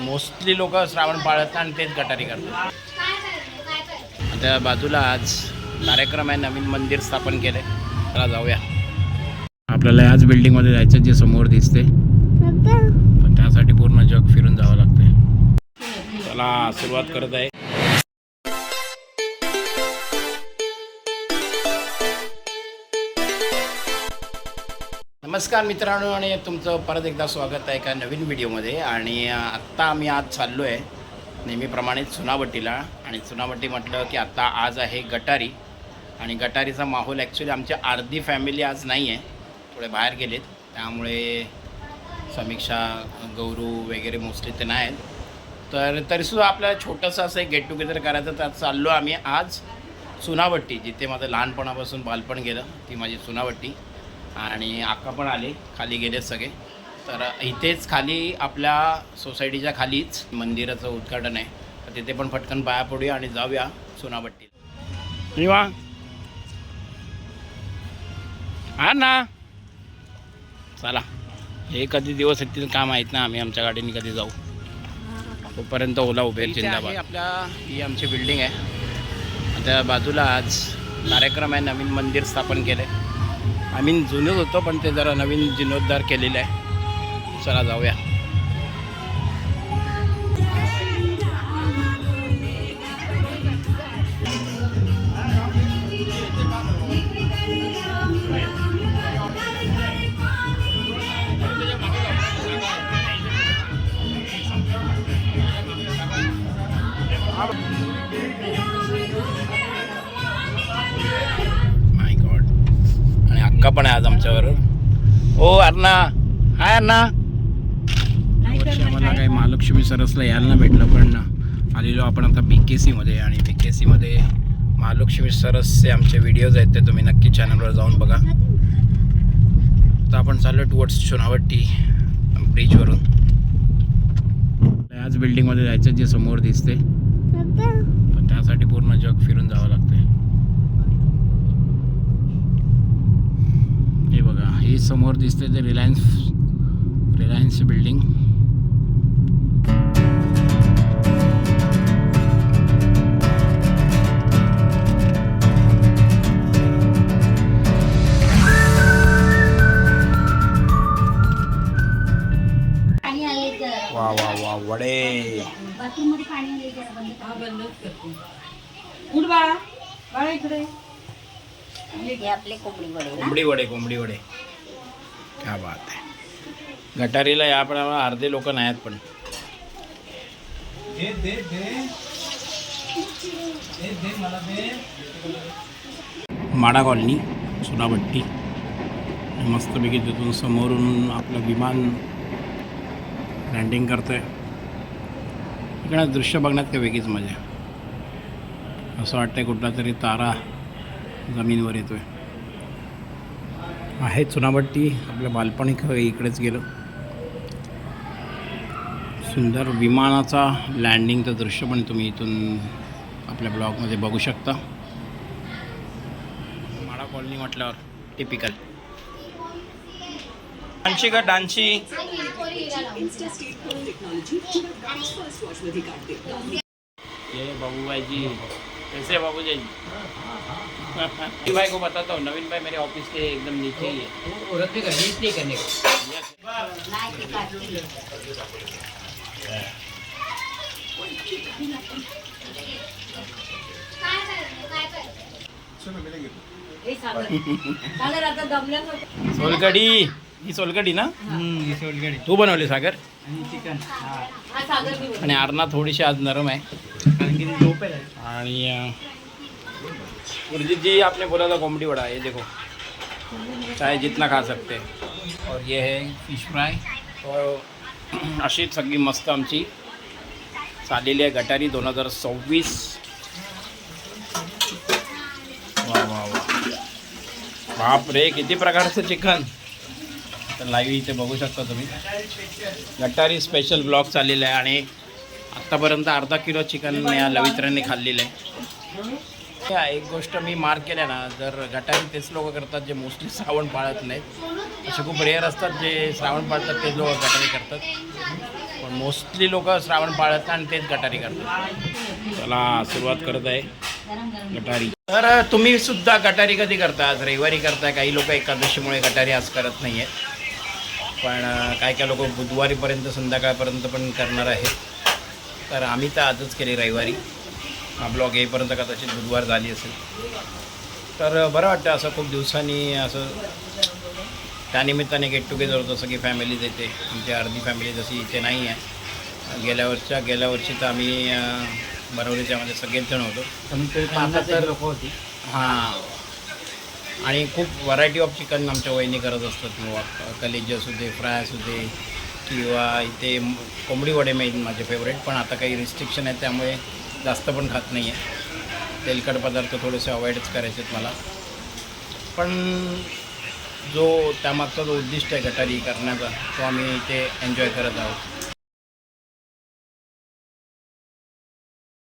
Mostly लोक श्रावण पाळत आणि तेच गटारी करतात. त्या बाजूला आज कार्यक्रम आहे, नवीन मंदिर स्थापन केले. चला जाऊया. आपल्याला याच बिल्डिंगमध्ये जायचं जे समोर दिसते, पण त्यासाठी पूर्ण जग फिरून जावं लागतंय. चला सुरुवात करत आहे. नमस्कार मित्रांनो, आणि तुमचं परत एकदा स्वागत आहे एका नवीन व्हिडिओमध्ये. आणि आत्ता आम्ही आज चाललो आहे नेहमीप्रमाणे चुनाभट्टीला. आणि चुनाभट्टी म्हटलं की आत्ता आज आहे गटारी. आणि गटारीचा माहोल ॲक्च्युली आमची अर्धी फॅमिली आज नाही आहे, थोडे बाहेर गेलेत, त्यामुळे समीक्षा, गौरू वगैरे मोस्टली ते नाही आहेत. तर तरीसुद्धा आपल्याला छोटंसं असं एक गेट टुगेदर करायचं. तर चाललो आम्ही आज चुनाभट्टी, जिथे माझं लहानपणापासून बालपण गेलं, ती माझी चुनाभट्टी. आणि आक्का पण आले, खाली गेले सगळे. तर इथेच खाली आपल्या सोसायटीच्या खालीच मंदिराचं उद्घाटन आहे, तर तिथे पण पटकन पाया पडूया आणि जाऊया चुनाभट्टीला. निवा हा ना, चला. हे कधी दिवस येतील का माहीत ना, आम्ही आमच्या गाडीने कधी जाऊ, तोपर्यंत ओला उभे. जिंदाबाद. आपल्या ही आमची बिल्डिंग आहे. त्या बाजूला आज कार्यक्रम आहे, नवीन मंदिर स्थापन केलं आहे. आम्ही जुनच होतो, पण ते जरा नवीन जीर्णोद्धार केलेलं आहे. चला जाऊया. माय गॉड. आणि अक्का पण आहे आज आमच्यावर. ओ अण्णा, हाय अण्णा. वर्षी आम्हाला काही महालक्ष्मी सरसला यायला नाही भेटलं, पण आलेलो आपण आता BKCमध्ये. आणि BKCमध्ये महालक्ष्मी सरसचे आमचे व्हिडिओज आहेत, ते तुम्ही नक्की चॅनलवर जाऊन बघा. आता आपण चाललो टुवर्ड्स चुनाभट्टी ब्रिजवरून. याच बिल्डिंगमध्ये जायचं जे समोर दिसते, पण त्यासाठी पूर्ण जग फिरून जावं लागतंय. हे बघा, हे समोर दिसते ते रिलायन्स बिल्डिंग. वा वा वा, वडे. कोंबडी वडे क्या बात आहे. गटारीला या पण अर्धे लोक नाही आहेत, पण माडा कॉलनी चुनाभट्टी. मस्तपैकी तिथून समोरून आपलं विमान लँडिंग करतं आहे. इकडं दृश्य बघण्यात काही वेगळीच मजा. असं वाटतं कुठला तरी तारा जमीनवर येतो आहे. चुनाभट्टी आपल्या बालपणी इकडेच गेलो. सुंदर विमानाचा लँडिंगचं दृश्य पण तुम्ही इथून आपल्या ब्लॉगमध्ये बघू शकता. माडा कॉलनी म्हटल्यावर टिपिकल डान्सी का डान्सी. ये बाबू जी, कैसे बाबू जी? भाई को बताता हूँ, नवीन भाई मेरे ऑफिस के एकदम नीचे ही है. नहीं करने सोलकडी. ही सोलकडी ना, ही सोलकडी तू बनवली सागर. चिकन आणि अरणा थोडीशी आज नरम आहे. आणि गुरजीत जी आपने बोला था कोंबडी वड़ा, ये देखो, चाहे जितना खा सकते हैं. और ये है फिश फ्राय. और अशीच सगळी मस्त आमची चाललेली आहे गटारी 2026. वा वा वा, बाप रे, किती प्रकारचं चिकन. तर लाईव्ह इथे बघू शकता तुम्ही. गटारी स्पेशल ब्लॉग चाललेला आहे. आणि आत्तापर्यंत अर्धा किलो चिकन या लवित्रांनी खाल्लेलं आहे. एक गोष्ट मी मार्क केल्या ना, जर गटारी तेच लोक करतात जे मोस्टली श्रावण पाळत नाहीत. असे खूप रेअर असतात जे श्रावण पाळतात, तेच लोक गटारी करतात. पण मोस्टली लोक श्रावण पाळत आणि तेच गटारी करतात. चला सुरुवात करत आहे गटारी. तर तुम्ही सुद्धा गटारी कधी करता? आज रविवारी करताय. काही लोक एकादशीमुळे गटारी आज करत नाही आहेत, पण काय लोक बुधवारीपर्यंत संध्याकाळपर्यंत पण करणार आहेत. तर आम्ही तर आजच केली रविवारी. हा ब्लॉग येईपर्यंत कदाचित बुधवार झाली असेल. तर बरं वाटतं असं खूप दिवसांनी असं त्यानिमित्ताने गेट टुगेदर होतं. सगळी फॅमिलीज येते. आमची अर्धी फॅमिली जशी इथे नाही आहे. गेल्या वर्षी तर आम्ही बरवलीच्यामध्ये सगळेच जण होतो. आता तर लोक होती. हां, आणि खूप व्हरायटी ऑफ चिकन आमच्या वहिनी करत असतात. मग कलेजी असू दे, फ्राय असू दे, किंवा इथे कोंबडी वडे मेन माझे फेवरेट. पण आता काही रिस्ट्रिक्शन आहे त्यामुळे जास्त पण खात नाही आहे. तेलकट पदार्थ थोडेसे अवॉइडच करायचे आहेत मला. पण त्यामागचा जो उद्दिष्ट आहे गटारी करण्याचा, तो आम्ही इथे एन्जॉय करत आहोत.